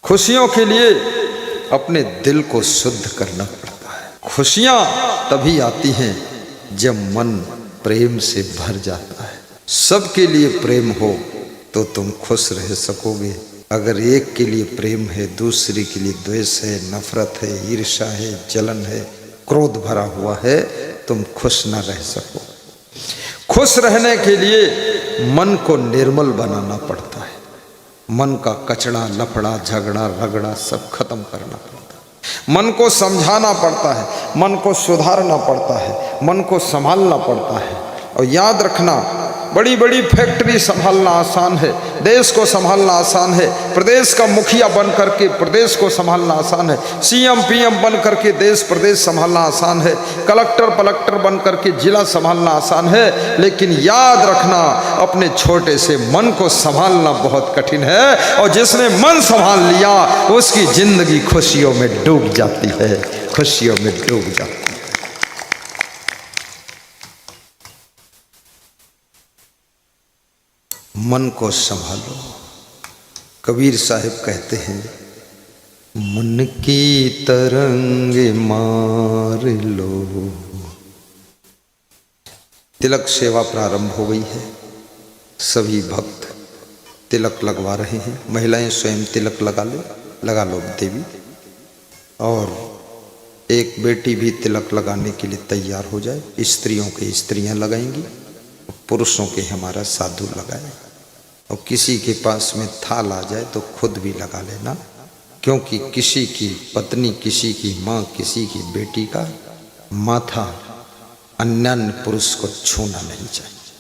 खुशियों के लिए अपने दिल को शुद्ध करना पड़ता है। खुशियां तभी आती हैं जब मन प्रेम से भर जाता है। सबके लिए प्रेम हो तो तुम खुश रह सकोगे। अगर एक के लिए प्रेम है, दूसरे के लिए द्वेष है, नफरत है, ईर्ष्या है, जलन है, क्रोध भरा हुआ है, तुम खुश न रह सको। खुश रहने के लिए मन को निर्मल बनाना पड़ता है। मन का कचड़ा, लफड़ा, झगड़ा, रगड़ा सब खत्म करना पड़ता है। मन को समझाना पड़ता है, मन को सुधारना पड़ता है, मन को संभालना पड़ता है। और याद रखना, बड़ी बड़ी फैक्ट्री संभालना आसान है, देश को संभालना आसान है, प्रदेश का मुखिया बन करके प्रदेश को संभालना आसान है, सीएम पीएम बन करके देश प्रदेश संभालना आसान है, कलेक्टर पलक्टर बन करके जिला संभालना आसान है। लेकिन याद रखना, अपने छोटे से मन को संभालना बहुत कठिन है। और जिसने मन संभाल लिया उसकी जिंदगी खुशियों में डूब जाती है, खुशियों में डूब जाती है। मन को संभालो। कबीर साहिब कहते हैं, मन की तरंग मार लो। तिलक सेवा प्रारंभ हो गई है। सभी भक्त तिलक लगवा रहे हैं। महिलाएं स्वयं तिलक लगा लो देवी। और एक बेटी भी तिलक लगाने के लिए तैयार हो जाए। स्त्रियों के स्त्रियां लगाएंगी, पुरुषों के हमारा साधु लगाए। और किसी के पास में थाल आ जाए तो खुद भी लगा लेना, क्योंकि किसी की पत्नी, किसी की माँ, किसी की बेटी का माथा अन्य पुरुष को छूना नहीं चाहिए,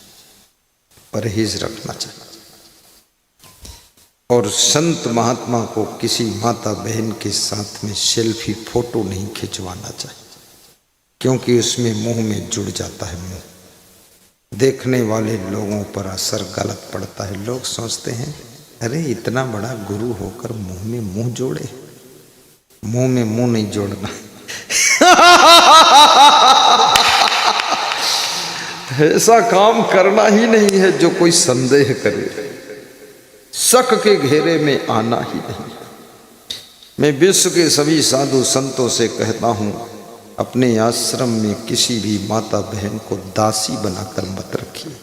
परहेज रखना चाहिए। और संत महात्मा को किसी माता बहन के साथ में सेल्फी फोटो नहीं खिंचवाना चाहिए, क्योंकि उसमें मुंह में जुड़ जाता है। मुंह देखने वाले लोगों पर असर गलत पड़ता है। लोग सोचते हैं, अरे इतना बड़ा गुरु होकर मुंह में मुंह जोड़े। मुंह में मुंह नहीं जोड़ना। ऐसा काम करना ही नहीं है जो कोई संदेह करे। शक के घेरे में आना ही नहीं। मैं विश्व के सभी साधु संतों से कहता हूं, अपने आश्रम में किसी भी माता बहन को दासी बनाकर मत रखिए।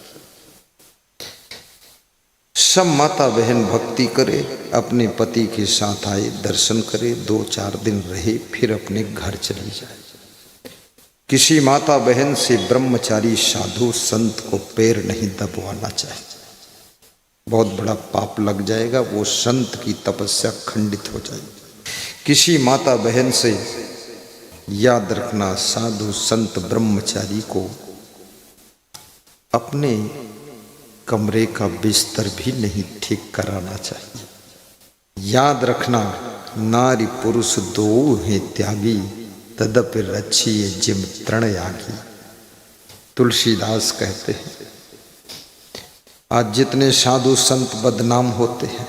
सब माता बहन भक्ति करे, अपने पति के साथ आए, दर्शन करे, 2-4 दिन रहे, फिर अपने घर चली जाए। किसी माता बहन से ब्रह्मचारी साधु संत को पैर नहीं दबवाना चाहिए। बहुत बड़ा पाप लग जाएगा, वो संत की तपस्या खंडित हो जाएगी। किसी माता बहन से याद रखना, साधु संत ब्रह्मचारी को अपने कमरे का बिस्तर भी नहीं ठीक कराना चाहिए। याद रखना, नारी पुरुष दो हैं त्यागी, तदपि रक्षिए जिम तृण यागी। तुलसीदास कहते हैं, आज जितने साधु संत बदनाम होते हैं,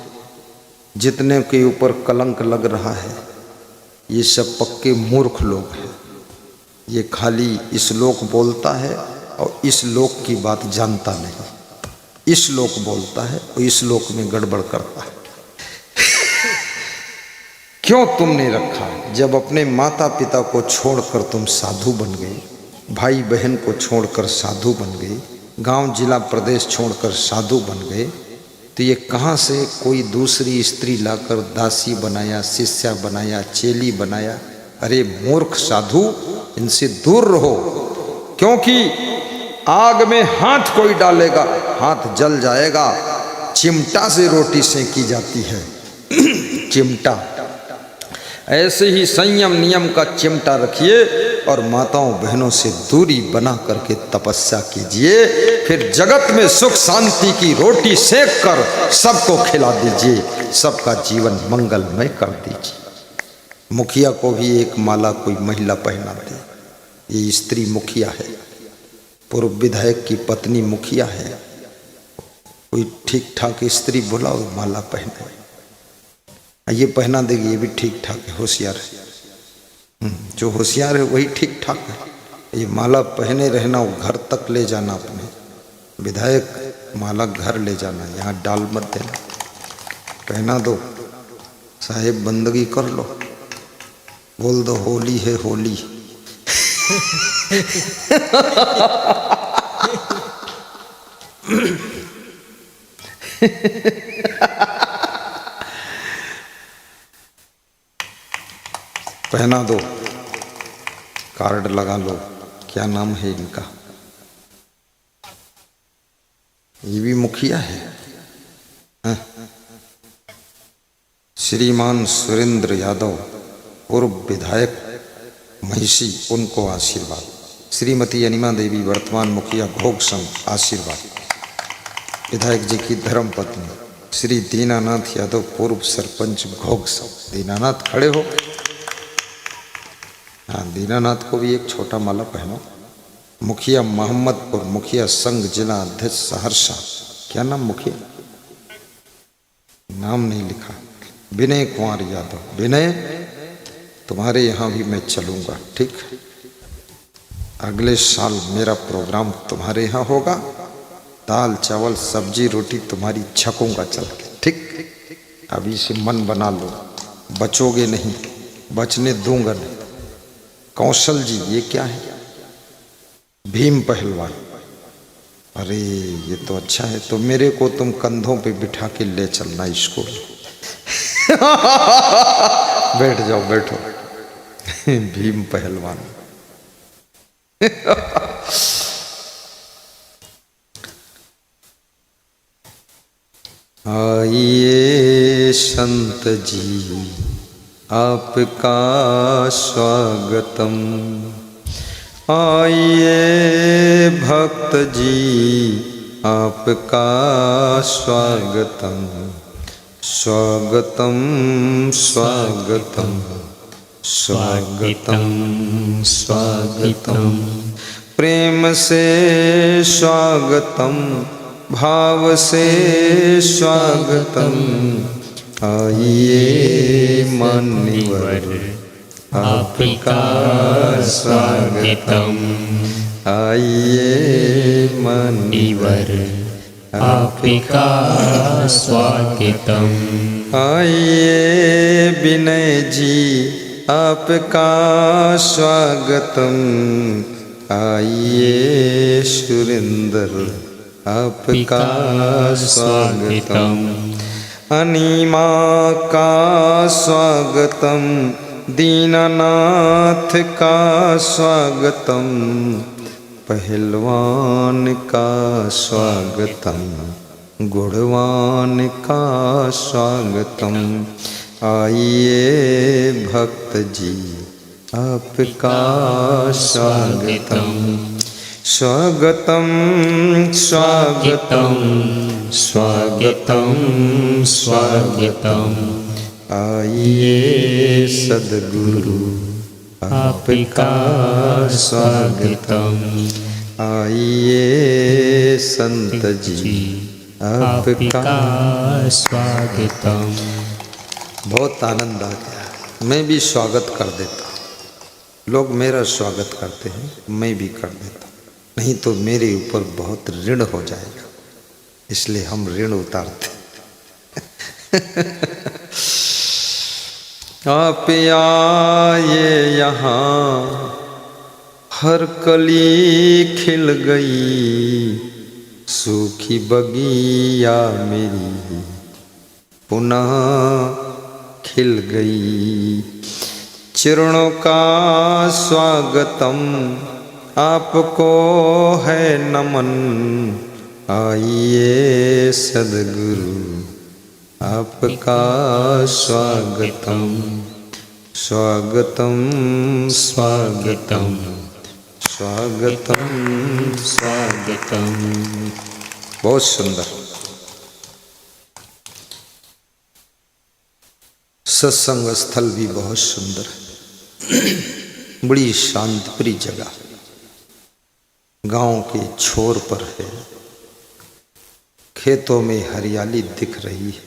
जितने के ऊपर कलंक लग रहा है, ये सब पक्के मूर्ख लोग हैं। ये खाली इस लोक बोलता है और इस लोक की बात जानता नहीं। इस लोक बोलता है और इस लोक में गड़बड़ करता है। क्यों तुमने रखा? जब अपने माता पिता को छोड़कर तुम साधु बन गए, भाई बहन को छोड़कर साधु बन गए, गांव जिला प्रदेश छोड़कर साधु बन गए, तो ये कहाँ से कोई दूसरी स्त्री लाकर दासी बनाया, शिष्या बनाया, चेली बनाया? अरे मूर्ख साधु, इनसे दूर रहो। क्योंकि आग में हाथ कोई डालेगा, हाथ जल जाएगा। चिमटा से रोटी सेंकी जाती है। चिमटा। ऐसे ही संयम नियम का चिमटा रखिए और माताओं बहनों से दूरी बना करके तपस्या कीजिए। फिर जगत में सुख शांति की रोटी सेक कर सबको खिला दीजिए, सबका जीवन मंगलमय कर दीजिए। मुखिया को भी एक माला कोई महिला पहना दे। ये स्त्री मुखिया है, पूर्व विधायक की पत्नी मुखिया है। कोई ठीक ठाक स्त्री बुलाओ, माला पहने। ये पहना देगी, ये भी ठीक ठाक है, होशियार है। जो होशियार है वही ठीक ठाक है। ये माला पहने रहना, वो घर तक ले जाना। अपने विधायक माला घर ले जाना, यहाँ डाल मत देना। पहना दो, साहेब बंदगी कर लो, बोल दो होली है होली। पहना दो, कार्ड लगा लो। क्या नाम है इनका? ये भी मुखिया है, हाँ? श्रीमान सुरेंद्र यादव पूर्व विधायक महिषी, उनको आशीर्वाद। श्रीमती अनिमा देवी वर्तमान मुखिया घोग संघ, आशीर्वाद। विधायक जी की धर्मपत्नी श्री दीनानाथ यादव पूर्व सरपंच घोग संघ। दीनानाथ खड़े हो। हाँ, दीनानाथ को भी एक छोटा माला पहनो। मुखिया मोहम्मदपुर, मुखिया संघ जिला अध्यक्ष सहरसा। क्या नाम मुखिया? नाम नहीं लिखा। विनय कुमार यादव। विनय, तुम्हारे यहाँ भी मैं चलूँगा, ठीक? अगले साल मेरा प्रोग्राम तुम्हारे यहाँ होगा। दाल चावल सब्जी रोटी तुम्हारी छकूँगा चल के, ठीक? अभी से मन बना लो, बचोगे नहीं, बचने दूंगा नहीं। कौशल जी, ये क्या है? भीम पहलवान। अरे ये तो अच्छा है, तो मेरे को तुम कंधों पे बिठा के ले चलना स्कूल। बैठ जाओ, बैठो। भीम पहलवान। आइए संत जी आपका स्वागतम, आइए भक्त जी आपका स्वागतम, स्वागतम स्वागतम स्वागतम स्वागतम। प्रेम से स्वागतम, भाव से स्वागतम। आइए मान्यवर आपका स्वागतम, आइए मान्यवर आपका स्वागतम। आइए विनय जी आपका स्वागतम, आइए सुरेंद्र आपका स्वागतम। अनिमा का स्वागतम, दीनानाथ का स्वागतम, पहलवान का स्वागतम, गुणवान का स्वागतम। आइए भक्त जी आपका स्वागतम, स्वागतम स्वागतम स्वागतम स्वागतम। आइए सद्गुरु आपका स्वागतम, आइए संत जी आपका स्वागतम। बहुत आनंद आ गया। मैं भी स्वागत कर देता, लोग मेरा स्वागत करते हैं, मैं भी कर देता, नहीं तो मेरे ऊपर बहुत ऋण हो जाएगा, इसलिए हम ऋण उतारते। आप आए यहाँ हर कली खिल गई, सूखी बगिया मेरी पुनः खिल गई। चरणों का स्वागतम आपको है नमन, आइए सद्गुरु आपका स्वागतम, स्वागतम स्वागतम स्वागतम स्वागतम। बहुत सुंदर। सत्संग स्थल भी बहुत सुंदर है, बड़ी शांतप्रिय जगह, गांव के छोर पर है। खेतों में हरियाली दिख रही है,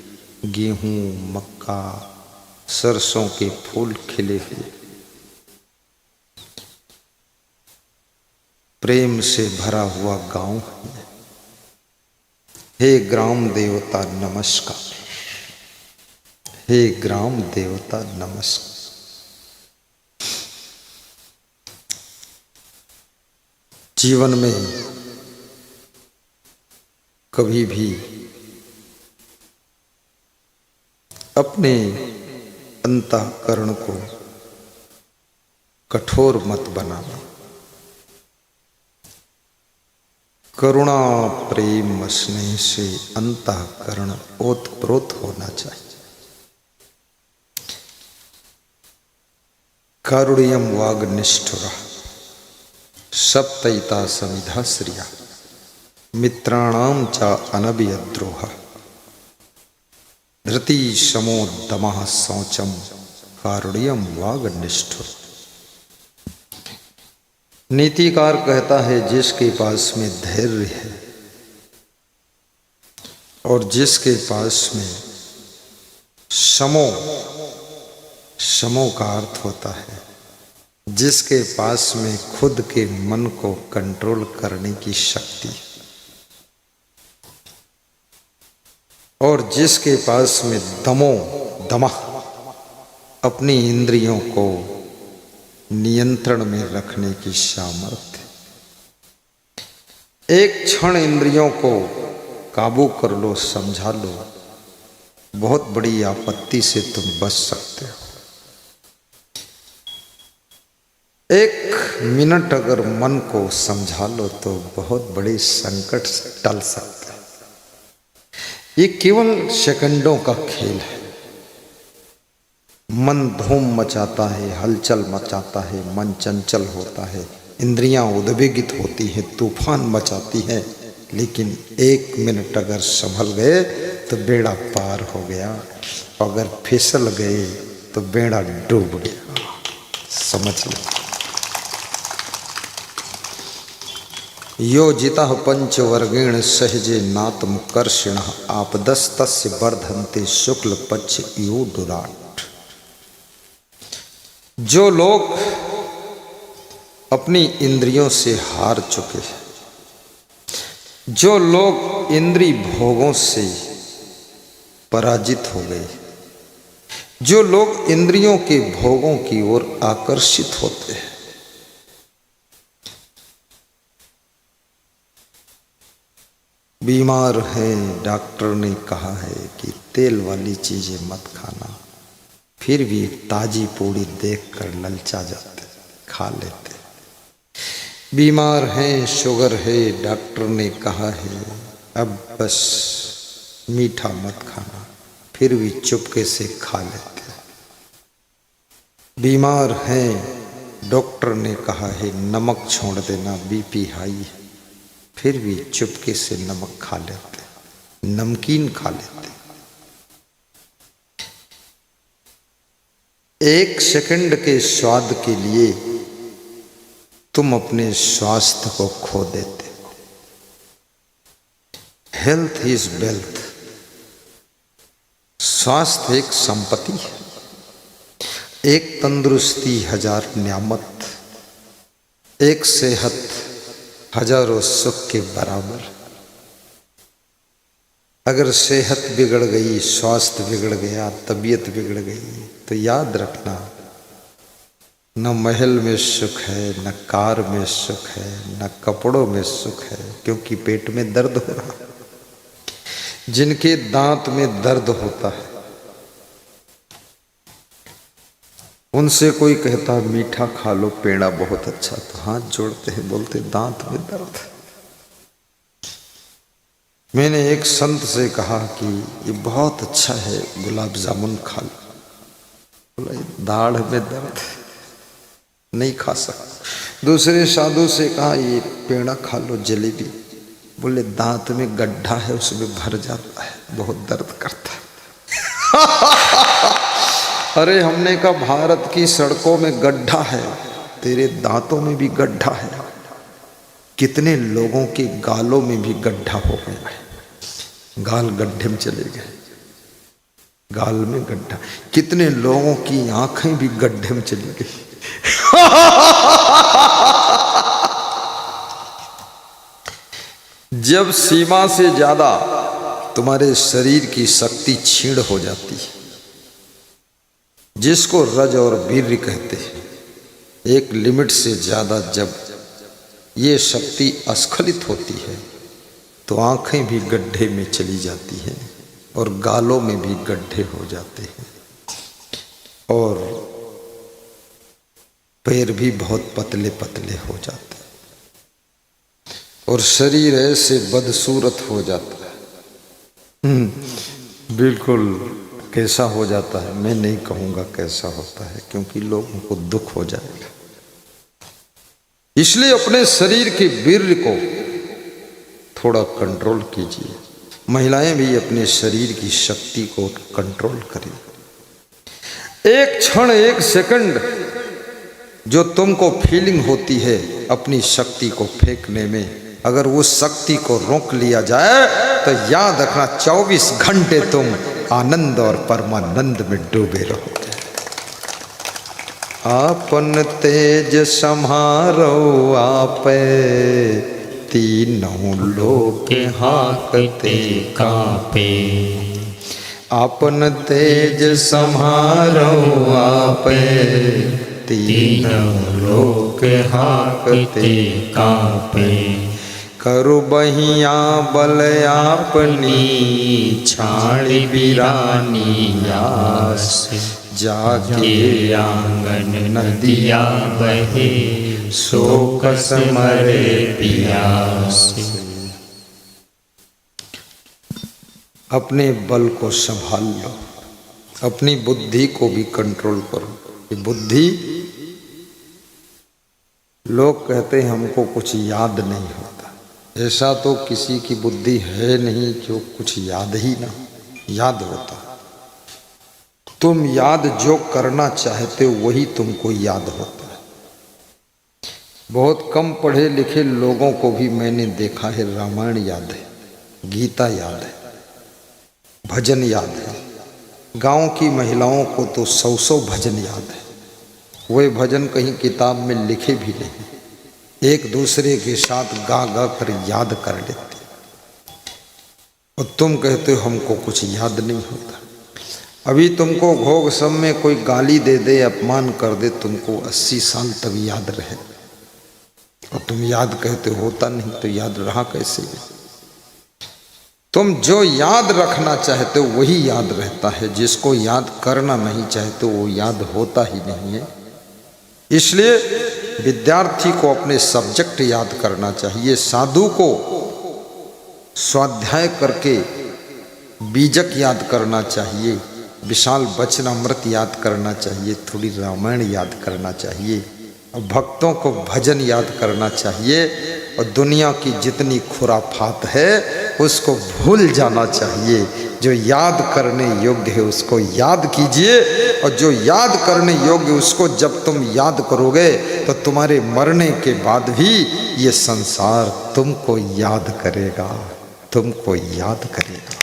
गेहूं मक्का सरसों के फूल खिले हुए, प्रेम से भरा हुआ गांव है। हे ग्राम देवता नमस्कार, हे ग्राम देवता नमस्कार। जीवन में कभी भी अपने अंतःकरण को कठोर मत बनाना। करुणा प्रेम स्नेह से अंतःकरण ओतप्रोत होना चाहिए। कारुण्यम वाग निष्ठुरा सप्तयिता समिधा श्रिया मित्राणाम चा अनभिद्रोह धृति समो दमः शौचम कारुण्यम वाग निष्ठुर। नीतिकार कहता है जिसके पास में धैर्य है और जिसके पास में समो का अर्थ होता है जिसके पास में खुद के मन को कंट्रोल करने की शक्ति और जिसके पास में दमः अपनी इंद्रियों को नियंत्रण में रखने की सामर्थ्य। एक क्षण इंद्रियों को काबू कर लो, समझा लो, बहुत बड़ी आपत्ति से तुम बच सकते हो। एक मिनट अगर मन को समझा लो तो बहुत बड़े संकट टल सकते हैं। ये केवल सेकंडों का खेल है। मन धूम मचाता है, हलचल मचाता है, मन चंचल होता है, इंद्रियां उद्वेगित होती हैं, तूफान मचाती हैं, लेकिन एक मिनट अगर संभल गए तो बेड़ा पार हो गया, अगर फिसल गए तो बेड़ा डूब गया। समझ लो। योजितः पंचवर्गेण सहजे नात्मकर्षिण आपदस्तस्य वर्धन्ते शुक्ल पक्ष यो दुराट। जो लोग अपनी इंद्रियों से हार चुके हैं, जो लोग इंद्रिय भोगों से पराजित हो गए, जो लोग इंद्रियों के भोगों की ओर आकर्षित होते हैं, बीमार हैं, डॉक्टर ने कहा है कि तेल वाली चीजें मत खाना, फिर भी ताजी पूड़ी देखकर ललचा जाते, खा लेते। बीमार हैं, शुगर है, डॉक्टर ने कहा है अब बस मीठा मत खाना, फिर भी चुपके से खा लेते। बीमार हैं, डॉक्टर ने कहा है नमक छोड़ देना, बीपी हाई है, फिर भी चुपके से नमक खा लेते, नमकीन खा लेते। एक सेकंड के स्वाद के लिए तुम अपने स्वास्थ्य को खो देते हो। Health is wealth. स्वास्थ्य एक संपत्ति है। एक तंदुरुस्ती हजार नियामत, एक सेहत हजारों सुख के बराबर। अगर सेहत बिगड़ गई, स्वास्थ्य बिगड़ गया, तबीयत बिगड़ गई तो याद रखना, न महल में सुख है, न कार में सुख है, न कपड़ों में सुख है, क्योंकि पेट में दर्द हो रहा। जिनके दांत में दर्द होता है उनसे कोई कहता मीठा खा लो, पेड़ा बहुत अच्छा, तो हाथ जोड़ते हैं, बोलते दांत में दर्द है। मैंने एक संत से कहा कि ये बहुत अच्छा है, गुलाब जामुन खा लो। बोला दाढ़ में दर्द है, नहीं खा सकता। दूसरे साधु से कहा ये पेड़ा खा लो, जलेबी। बोले दांत में गड्ढा है, उसमें भर जाता है, बहुत दर्द करता है। अरे हमने कहा भारत की सड़कों में गड्ढा है, तेरे दांतों में भी गड्ढा है। कितने लोगों के गालों में भी गड्ढा हो गया है, गाल गड्ढे में चले गए, गाल में गड्ढा। कितने लोगों की आंखें भी गड्ढे में चली गई। जब सीमा से ज्यादा तुम्हारे शरीर की शक्ति क्षीण हो जाती है, जिसको रज और वीर्य कहते हैं। एक लिमिट से ज़्यादा जब ये शक्ति अस्खलित होती है तो आँखें भी गड्ढे में चली जाती हैं और गालों में भी गड्ढे हो जाते हैं और पैर भी बहुत पतले पतले हो जाते हैं और शरीर ऐसे बदसूरत हो जाता है। बिल्कुल कैसा हो जाता है मैं नहीं कहूँगा कैसा होता है, क्योंकि लोगों को दुख हो जाएगा। इसलिए अपने शरीर के वीर्य को थोड़ा कंट्रोल कीजिए। महिलाएं भी अपने शरीर की शक्ति को कंट्रोल करें। एक क्षण, एक सेकंड जो तुमको फीलिंग होती है अपनी शक्ति को फेंकने में, अगर उस शक्ति को रोक लिया जाए तो याद रखना 24 घंटे तुम आनंद और परमानंद में डूबे रहोगे। आपन तेज सम्हारो आपे, तीनों लोक हाकते कापे। आपन तेज सम्हारो आपे, तीनों लोक हाकते कापे। करु बहिया बल आपनी, छाड़ी वीरानी आस। जाके आंगन नदिया बहे, शोक समरे पियास। अपने बल को संभाल लो, अपनी बुद्धि को भी कंट्रोल करो। ये बुद्धि, लोग कहते हैं हमको कुछ याद नहीं होता। ऐसा तो किसी की बुद्धि है नहीं जो कुछ याद ही ना याद होता। तुम याद जो करना चाहते हो वही तुमको याद होता है। बहुत कम पढ़े लिखे लोगों को भी मैंने देखा है रामायण याद है, गीता याद है, भजन याद है। गांव की महिलाओं को तो 100 भजन याद है। वे भजन कहीं किताब में लिखे भी नहीं, एक दूसरे के साथ गा गा कर याद कर लेते। और तुम कहते हो हमको कुछ याद नहीं होता। अभी तुमको भोग सब में कोई गाली दे दे, अपमान कर दे, तुमको 80 साल तक याद रहे और तुम याद कहते होता नहीं, तो याद रहा कैसे? तुम जो याद रखना चाहते हो वही याद रहता है, जिसको याद करना नहीं चाहते वो याद होता ही नहीं है। इसलिए विद्यार्थी को अपने सब्जेक्ट याद करना चाहिए, साधु को स्वाध्याय करके बीजक याद करना चाहिए, विशाल वचनामृत याद करना चाहिए, थोड़ी रामायण याद करना चाहिए, और भक्तों को भजन याद करना चाहिए, और दुनिया की जितनी खुराफात है उसको भूल जाना चाहिए। जो याद करने योग्य है उसको याद कीजिए, और जो याद करने योग्य उसको जब तुम याद करोगे तो तुम्हारे मरने के बाद भी ये संसार तुमको याद करेगा, तुमको याद करेगा।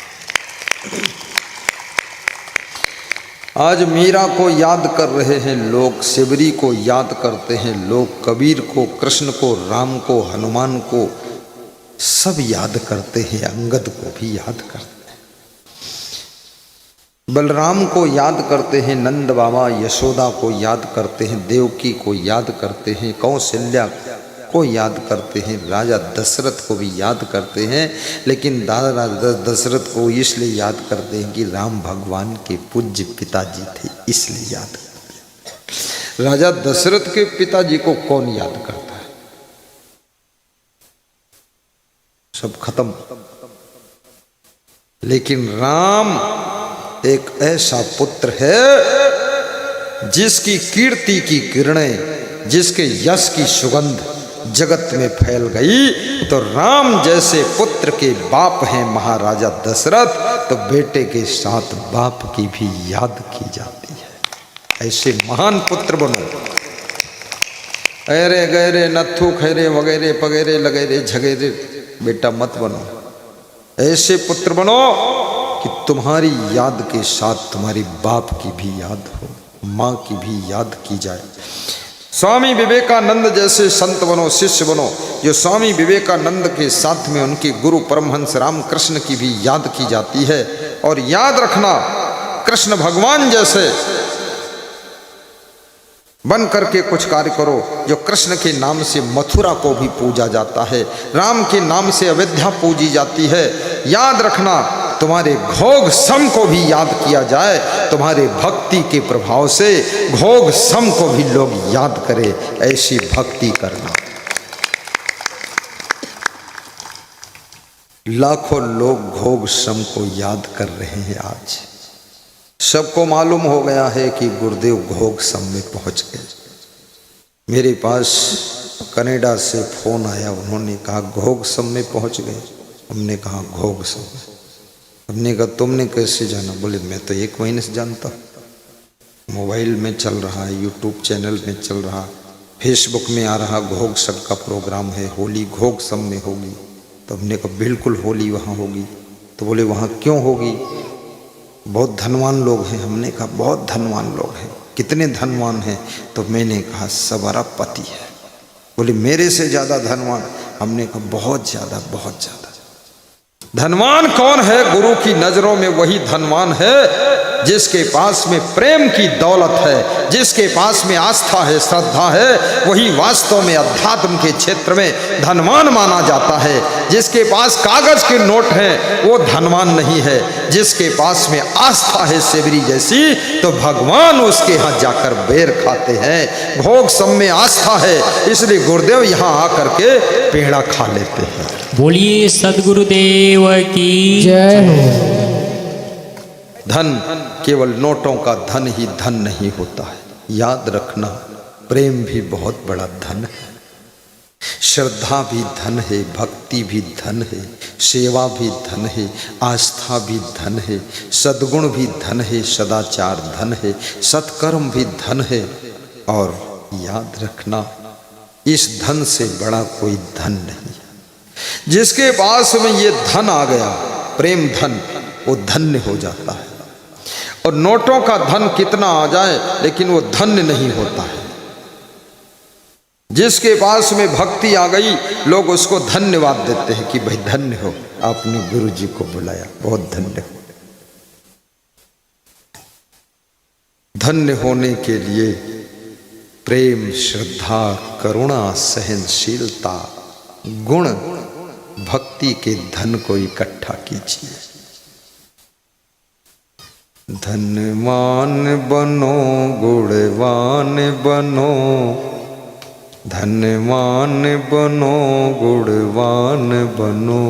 आज मीरा को याद कर रहे हैं लोग, शिवरी को याद करते हैं लोग, कबीर को, कृष्ण को, राम को, हनुमान को, सब याद करते हैं, अंगद को भी याद करते हैं, बलराम को याद करते हैं, नंद बाबा यशोदा को याद करते हैं, देवकी को याद करते हैं, कौशल्या को याद करते हैं, राजा दशरथ को भी याद करते हैं। लेकिन राजा दशरथ को इसलिए याद करते हैं कि राम भगवान के पूज्य पिताजी थे, इसलिए याद करते हैं। राजा दशरथ के पिताजी को कौन याद करता है? सब खत्म। लेकिन राम एक ऐसा पुत्र है जिसकी कीर्ति की किरणें, जिसके यश की सुगंध जगत में फैल गई। तो राम जैसे पुत्र के बाप हैं महाराजा दशरथ, तो बेटे के साथ बाप की भी याद की जाती है। ऐसे महान पुत्र बनो। अरे गहरे नथु खैरे वगैरह पगैरे लगैरे झगैरे बेटा मत बनो। ऐसे पुत्र बनो कि तुम्हारी याद के साथ तुम्हारे बाप की भी याद हो, माँ की भी याद की जाए। स्वामी विवेकानंद जैसे संत बनो, शिष्य बनो, जो स्वामी विवेकानंद के साथ में उनके गुरु परमहंस रामकृष्ण की भी याद की जाती है। और याद रखना, कृष्ण भगवान जैसे बन करके कुछ कार्य करो। जो कृष्ण के नाम से मथुरा को भी पूजा जाता है, राम के नाम से अयोध्या पूजी जाती है। याद रखना, तुम्हारे घोग सम को भी याद किया जाए, तुम्हारे भक्ति के प्रभाव से घोग सम को भी लोग याद करें, ऐसी भक्ति करना। लाखों लोग घोग सम को याद कर रहे हैं। आज सबको मालूम हो गया है कि गुरुदेव घोग सम में पहुंच गए। मेरे पास कनाडा से फोन आया, उन्होंने कहा घोग सम में पहुंच गए। हमने कहा घोग सम। हमने कहा तुमने कैसे जाना? बोले मैं तो 1 महीने से जानता, मोबाइल में चल रहा है, यूट्यूब चैनल में चल रहा, फेसबुक में आ रहा, घोग सम का प्रोग्राम है, होली घोग सम में होगी। तो हमने कहा बिल्कुल होली वहाँ होगी। तो बोले वहाँ क्यों होगी? बहुत धनवान लोग हैं। हमने कहा बहुत धनवान लोग हैं। कितने धनवान हैं? तो मैंने कहा सब अरबपति है। बोले मेरे से ज़्यादा धनवान? हमने कहा बहुत ज़्यादा, बहुत ज़्यादा। धनवान कौन है? गुरु की नज़रों में वही धनवान है जिसके पास में प्रेम की दौलत है, जिसके पास में आस्था है, श्रद्धा है, वही वास्तव में अध्यात्म के क्षेत्र में धनवान माना जाता है। जिसके पास कागज के नोट हैं वो धनवान नहीं है। जिसके पास में आस्था है सेवरी जैसी, तो भगवान उसके यहाँ जाकर बेर खाते हैं। भोग सम में आस्था है, इसलिए गुरुदेव यहाँ आकर के पेड़ा खा लेते हैं। बोलिए सद्गुरुदेव की जय हो। धन केवल नोटों का धन ही धन नहीं होता है। याद रखना, प्रेम भी बहुत बड़ा धन है, श्रद्धा भी धन है, भक्ति भी धन है, सेवा भी धन है, आस्था भी धन है, सद्गुण भी धन है, सदाचार धन है, सत्कर्म भी धन है। और याद रखना, इस धन से बड़ा कोई धन नहीं है। जिसके पास में ये धन आ गया, प्रेम धन, वो धन्य हो जाता है। और नोटों का धन कितना आ जाए लेकिन वो धन्य नहीं होता है। जिसके पास में भक्ति आ गई, लोग उसको धन्यवाद देते हैं कि भाई धन्य हो, आपने गुरु जी को बुलाया, बहुत धन्य हो। धन्य होने के लिए प्रेम, श्रद्धा, करुणा, सहनशीलता, गुण, भक्ति के धन को इकट्ठा कीजिए। धनवान बनो, गुणवान बनो, धनवान बनो, गुणवान बनो,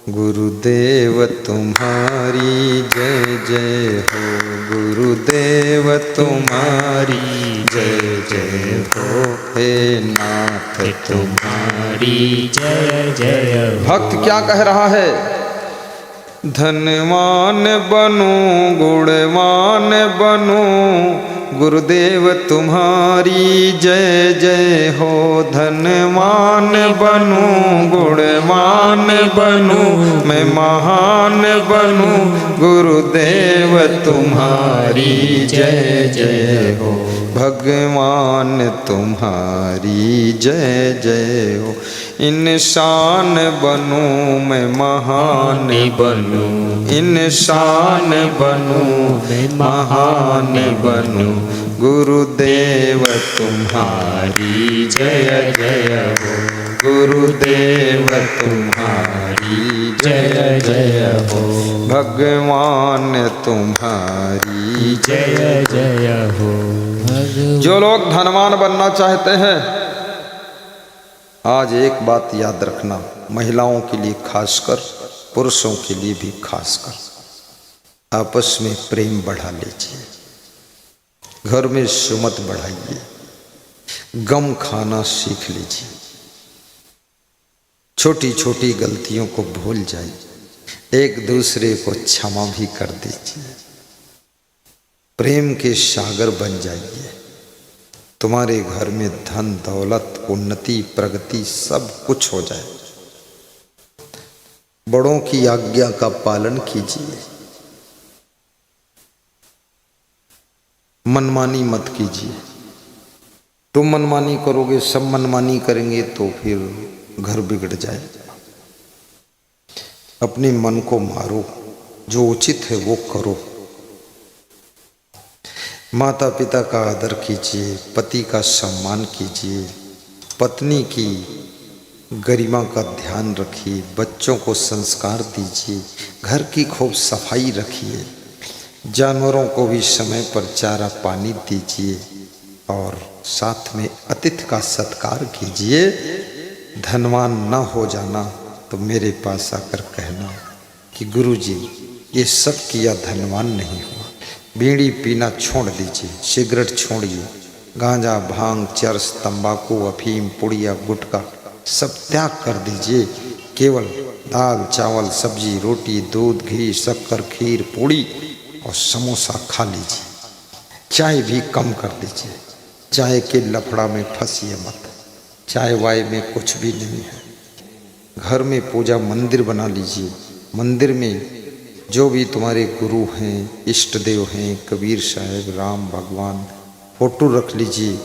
गुरुदेव तुम्हारी जय जय हो, गुरुदेव तुम्हारी जय जय हो, हे नाथ तुम्हारी जय जय हो। भक्त क्या कह रहा है? धनवान बनो, गुणवान बनो, गुरुदेव तुम्हारी जय जय हो। धनवान बनो, गुणवान बनो, मैं महान बनो, गुरुदेव तुम्हारी जय जय हो। भगवान तुम्हारी जय जय हो। इंसान बनूं मैं महान बनूं, इंसान बनूं मैं महान बनूं, गुरुदेव तुम्हारी जय जय हो, गुरुदेव तुम्हारी जय जय हो, भगवान तुम्हारी जय जय हो। जो लोग धनवान बनना चाहते हैं, आज एक बात याद रखना, महिलाओं के लिए खासकर, पुरुषों के लिए भी खासकर, आपस में प्रेम बढ़ा लीजिए, घर में सुमत बढ़ाइए, गम खाना सीख लीजिए, छोटी छोटी गलतियों को भूल जाइए, एक दूसरे को क्षमा भी कर दीजिए, प्रेम के सागर बन जाइए। तुम्हारे घर में धन दौलत उन्नति प्रगति सब कुछ हो जाए। बड़ों की आज्ञा का पालन कीजिए, मनमानी मत कीजिए। तुम मनमानी करोगे, सब मनमानी करेंगे तो फिर घर बिगड़ जाएगा। अपने मन को मारो, जो उचित है वो करो। माता पिता का आदर कीजिए, पति का सम्मान कीजिए, पत्नी की गरिमा का ध्यान रखिए, बच्चों को संस्कार दीजिए, घर की खूब सफाई रखिए, जानवरों को भी समय पर चारा पानी दीजिए और साथ में अतिथि का सत्कार कीजिए। धनवान न हो जाना तो मेरे पास आकर कहना कि गुरुजी ये सब किया, धनवान नहीं हुआ। बीड़ी पीना छोड़ दीजिए, सिगरेट छोड़िए, गांजा भांग चरस तंबाकू अफीम पुड़िया गुटखा सब त्याग कर दीजिए। केवल दाल चावल सब्जी रोटी दूध घी शक्कर खीर पूड़ी और समोसा खा लीजिए। चाय भी कम कर दीजिए, चाय के लफड़ा में फंसिए मत, चाय वाय में कुछ भी नहीं है। घर में पूजा मंदिर बना लीजिए, मंदिर में जो भी तुम्हारे गुरु हैं इष्ट देव हैं कबीर साहब राम भगवान फोटो रख लीजिए।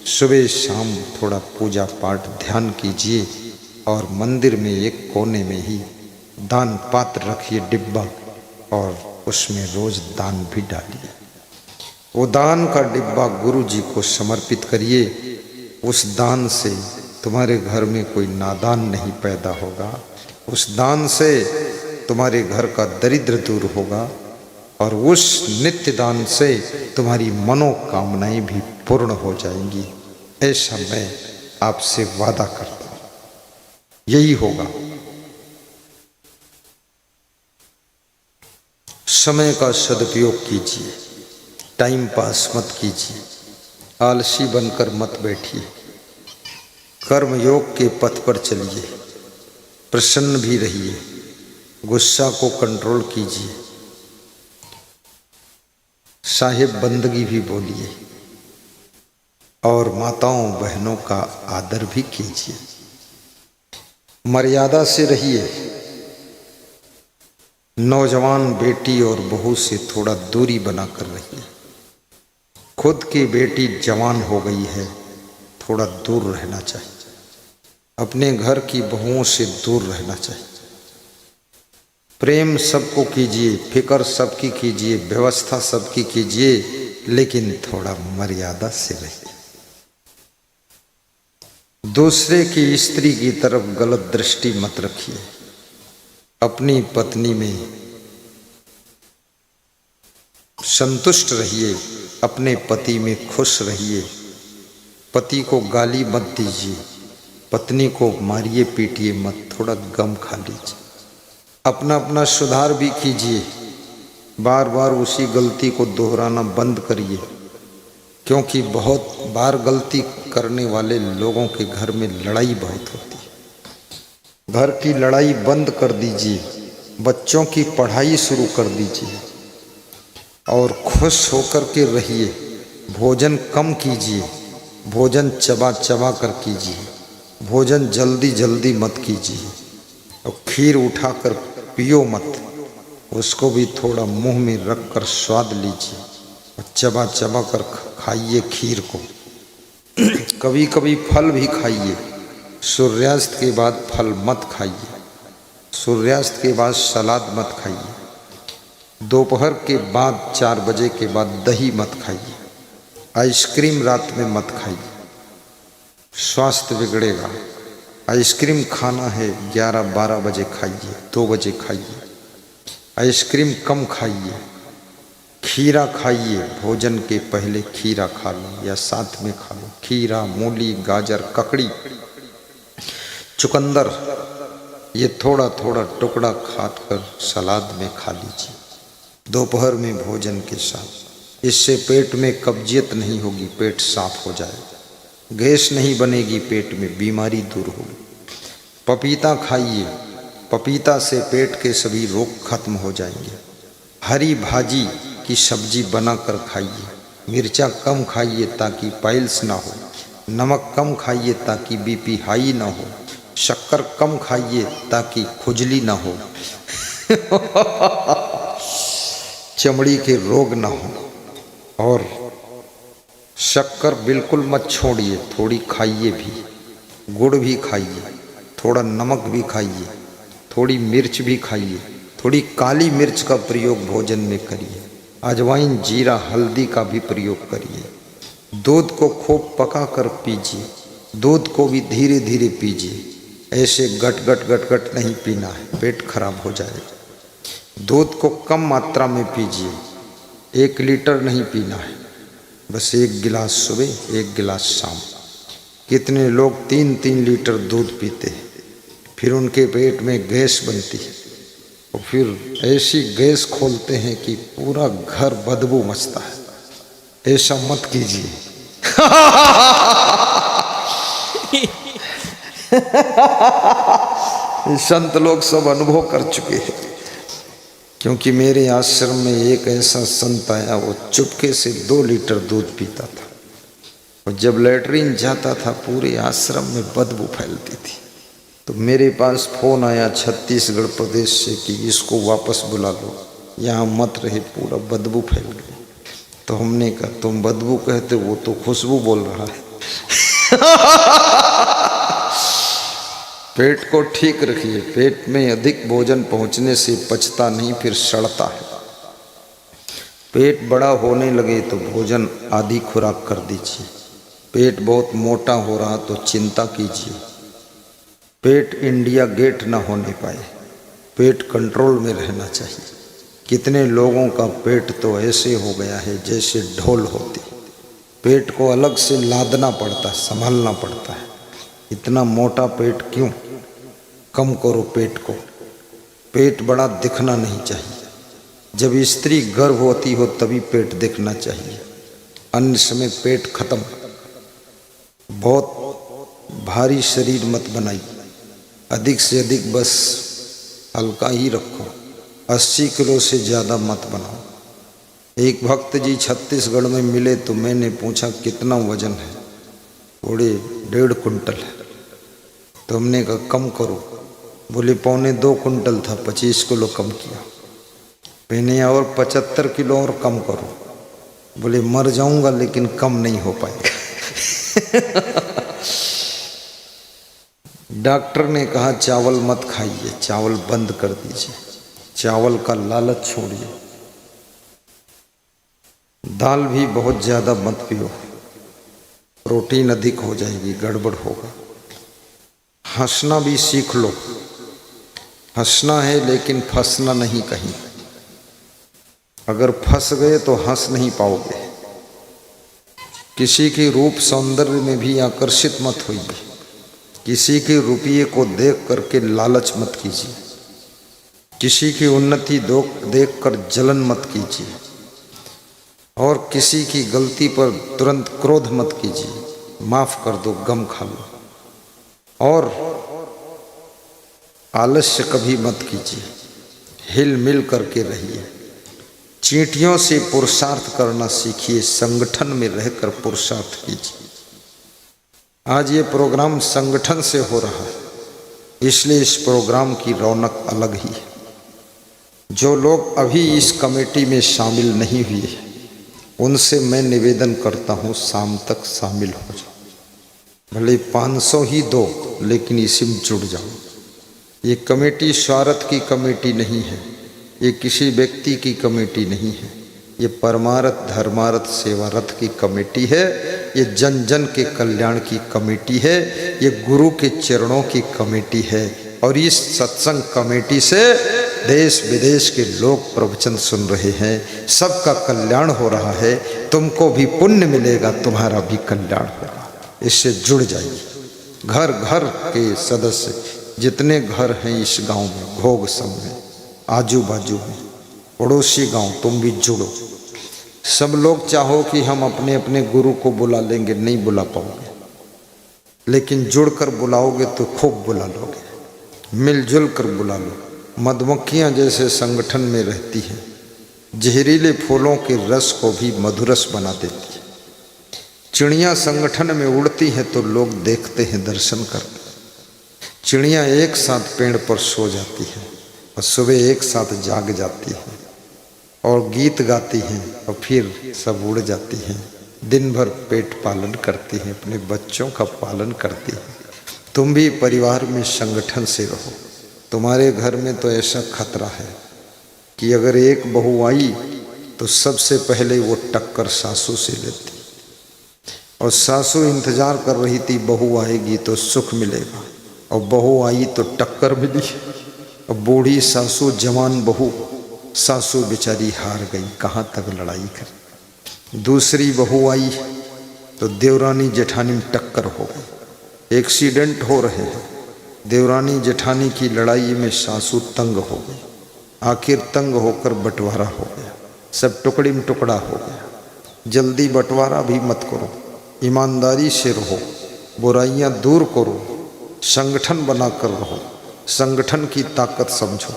सुबह शाम थोड़ा पूजा पाठ ध्यान कीजिए और मंदिर में एक कोने में ही दान पात्र रखिए डिब्बा और उसमें रोज दान भी डालिए। वो दान का डिब्बा गुरु जी को समर्पित करिए। उस दान से तुम्हारे घर में कोई नादान नहीं पैदा होगा, उस दान से तुम्हारे घर का दरिद्र दूर होगा और उस नित्य दान से तुम्हारी मनोकामनाएं भी पूर्ण हो जाएंगी। ऐसा मैं आपसे वादा करता हूं, यही होगा। समय का सदुपयोग कीजिए, टाइम पास मत कीजिए, आलसी बनकर मत बैठिए, कर्म योग के पथ पर चलिए, प्रसन्न भी रहिए, गुस्सा को कंट्रोल कीजिए, साहिब बंदगी भी बोलिए और माताओं बहनों का आदर भी कीजिए। मर्यादा से रहिए। नौजवान बेटी और बहू से थोड़ा दूरी बनाकर रहिए। खुद की बेटी जवान हो गई है, थोड़ा दूर रहना चाहिए। अपने घर की बहुओं से दूर रहना चाहिए। प्रेम सबको कीजिए, फिक्र सबकी कीजिए, व्यवस्था सबकी कीजिए, लेकिन थोड़ा मर्यादा से रहिए। दूसरे की स्त्री की तरफ गलत दृष्टि मत रखिए। अपनी पत्नी में संतुष्ट रहिए, अपने पति में खुश रहिए। पति को गाली मत दीजिए, पत्नी को मारिए पीटिए मत, थोड़ा गम खा लीजिए। अपना अपना सुधार भी कीजिए, बार बार उसी गलती को दोहराना बंद करिए, क्योंकि बहुत बार गलती करने वाले लोगों के घर में लड़ाई बहुत होती है। घर की लड़ाई बंद कर दीजिए, बच्चों की पढ़ाई शुरू कर दीजिए और खुश होकर के रहिए। भोजन कम कीजिए, भोजन चबा चबा कर कीजिए, भोजन जल्दी जल्दी मत कीजिए और खीर उठाकर पियो मत, उसको भी थोड़ा मुंह में रख कर स्वाद लीजिए और चबा चबा कर खाइए खीर को। कभी कभी फल भी खाइए। सूर्यास्त के बाद फल मत खाइए, सूर्यास्त के बाद सलाद मत खाइए, दोपहर के बाद 4 बजे के बाद दही मत खाइए, आइसक्रीम रात में मत खाइए, स्वास्थ्य बिगड़ेगा। आइसक्रीम खाना है 11-12 बजे खाइए, 2 बजे खाइए। आइसक्रीम कम खाइए, खीरा खाइए, भोजन के पहले खीरा खा लो या साथ में खा लो। खीरा मूली गाजर ककड़ी चुकंदर ये थोड़ा थोड़ा टुकड़ा खाकर सलाद में खा लीजिए दोपहर में भोजन के साथ। इससे पेट में कब्जियत नहीं होगी, पेट साफ हो जाएगा, गैस नहीं बनेगी, पेट में बीमारी दूर होगी। पपीता खाइए, पपीता से पेट के सभी रोग खत्म हो जाएंगे। हरी भाजी की सब्जी बनाकर खाइए, मिर्चा कम खाइए ताकि पाइल्स ना हो, नमक कम खाइए ताकि बीपी हाई ना हो, शक्कर कम खाइए ताकि खुजली ना हो चमड़ी के रोग ना हो। और शक्कर बिल्कुल मत छोड़िए, थोड़ी खाइए भी, गुड़ भी खाइए, थोड़ा नमक भी खाइए, थोड़ी मिर्च भी खाइए, थोड़ी काली मिर्च का प्रयोग भोजन में करिए। अजवाइन, जीरा, हल्दी का भी प्रयोग करिए। दूध को खूब पका कर पीजिए। दूध को भी धीरे धीरे पीजिए, ऐसे गट गट गट गट नहीं पीना है, पेट खराब हो जाएगा। दूध को कम मात्रा में पीजिए, 1 लीटर नहीं पीना है, बस 1 गिलास सुबह 1 गिलास शाम। कितने लोग 3-3 लीटर दूध पीते हैं, फिर उनके पेट में गैस बनती है और फिर ऐसी गैस खोलते हैं कि पूरा घर बदबू मचता है। ऐसा मत कीजिए। संत लोग सब अनुभव कर चुके हैं, क्योंकि मेरे आश्रम में एक ऐसा संत आया, वो चुपके से 2 लीटर दूध पीता था और जब लैट्रिन जाता था पूरे आश्रम में बदबू फैलती थी। तो मेरे पास फोन आया छत्तीसगढ़ प्रदेश से कि इसको वापस बुला लो, यहाँ मत रहे, पूरा बदबू फैल गई। तो हमने कहा तुम बदबू कहते, वो तो खुशबू बोल रहा है। पेट को ठीक रखिए। पेट में अधिक भोजन पहुंचने से पचता नहीं, फिर सड़ता है। पेट बड़ा होने लगे तो भोजन आधी खुराक कर दीजिए। पेट बहुत मोटा हो रहा तो चिंता कीजिए। पेट इंडिया गेट ना होने पाए, पेट कंट्रोल में रहना चाहिए। कितने लोगों का पेट तो ऐसे हो गया है जैसे ढोल होती। पेट को अलग से लादना पड़ता है, संभालना पड़ता है। इतना मोटा पेट क्यों? कम करो पेट को। पेट बड़ा दिखना नहीं चाहिए। जब स्त्री गर्भवती हो तभी पेट दिखना चाहिए, अन्य समय पेट खत्म। बहुत भारी शरीर मत बनाइए, अधिक से अधिक बस हल्का ही रखो। 80 किलो से ज़्यादा मत बनाओ। एक भक्त जी छत्तीसगढ़ में मिले तो मैंने पूछा कितना वजन है? बोले 1.5 कुंटल है। तो हमने कहा कम करो। बोले 1.25 कुंटल था, 25 किलो कम किया। मैंने और 75 किलो और कम करो। बोले मर जाऊंगा लेकिन कम नहीं हो पाएगा। डॉक्टर ने कहा चावल मत खाइए, चावल बंद कर दीजिए, चावल का लालच छोड़िए। दाल भी बहुत ज़्यादा मत पियो, प्रोटीन अधिक हो जाएगी, गड़बड़ होगा। हंसना भी सीख लो। हंसना है लेकिन फंसना नहीं कहीं। अगर फंस गए तो हंस नहीं पाओगे। किसी के रूप सौंदर्य में भी आकर्षित मत होइए। किसी के रुपये को देख करके लालच मत कीजिए। किसी की उन्नति देख कर जलन मत कीजिए और किसी की गलती पर तुरंत क्रोध मत कीजिए। माफ कर दो, गम खा लो। और आलस्य कभी मत कीजिए, हिल मिल करके रहिए। चींटियों से पुरुषार्थ करना सीखिए, संगठन में रहकर पुरुषार्थ कीजिए। आज ये प्रोग्राम संगठन से हो रहा है, इसलिए इस प्रोग्राम की रौनक अलग ही है। जो लोग अभी इस कमेटी में शामिल नहीं हुए उनसे मैं निवेदन करता हूँ शाम तक शामिल हो जाओ। भले 500 ही दो, लेकिन इसी में जुड़ जाओ। ये कमेटी स्वार्थ की कमेटी नहीं है, ये किसी व्यक्ति की कमेटी नहीं है, ये परमार्थ धर्मार्थ सेवारथ की कमेटी है। ये जन जन के कल्याण की कमेटी है, ये गुरु के चरणों की कमेटी है। और इस सत्संग कमेटी से देश विदेश के लोग प्रवचन सुन रहे हैं, सबका कल्याण हो रहा है। तुमको भी पुण्य मिलेगा, तुम्हारा भी कल्याण होगा। इससे जुड़ जाइए। घर घर के सदस्य जितने घर हैं इस गांव में, घोग सब में, आजू बाजू में, पड़ोसी गांव, तुम भी जुड़ो। सब लोग चाहो कि हम अपने अपने गुरु को बुला लेंगे, नहीं बुला पाओगे, लेकिन जुड़कर बुलाओगे तो खूब बुला लोगे। मिलजुल कर बुला लो। मधुमक्खियाँ जैसे संगठन में रहती हैं, जहरीले फूलों के रस को भी मधुरस बना देती है। चिड़ियाँ संगठन में उड़ती हैं तो लोग देखते हैं, दर्शन करते हैं। चिड़ियाँ एक साथ पेड़ पर सो जाती हैं और सुबह एक साथ जाग जाती हैं और गीत गाती हैं और फिर सब उड़ जाती हैं। दिन भर पेट पालन करती हैं, अपने बच्चों का पालन करती हैं। तुम भी परिवार में संगठन से रहो। तुम्हारे घर में तो ऐसा खतरा है कि अगर एक बहू आई तो सबसे पहले वो टक्कर सासू से लेती, और सासू इंतजार कर रही थी बहू आएगी तो सुख मिलेगा, और बहू आई तो टक्कर मिली। और बूढ़ी सासू, जवान बहू, सासू बेचारी हार गई, कहाँ तक लड़ाई कर। दूसरी बहू आई तो देवरानी जेठानी में टक्कर हो गई, एक्सीडेंट हो रहे हैं। देवरानी जेठानी की लड़ाई में सासू तंग हो गई, आखिर तंग होकर बंटवारा हो गया, सब टुकड़ी में टुकड़ा हो गया। जल्दी बंटवारा भी मत करो, ईमानदारी से रहो, बुराइयां दूर करो, संगठन बनाकर रहो, संगठन की ताकत समझो।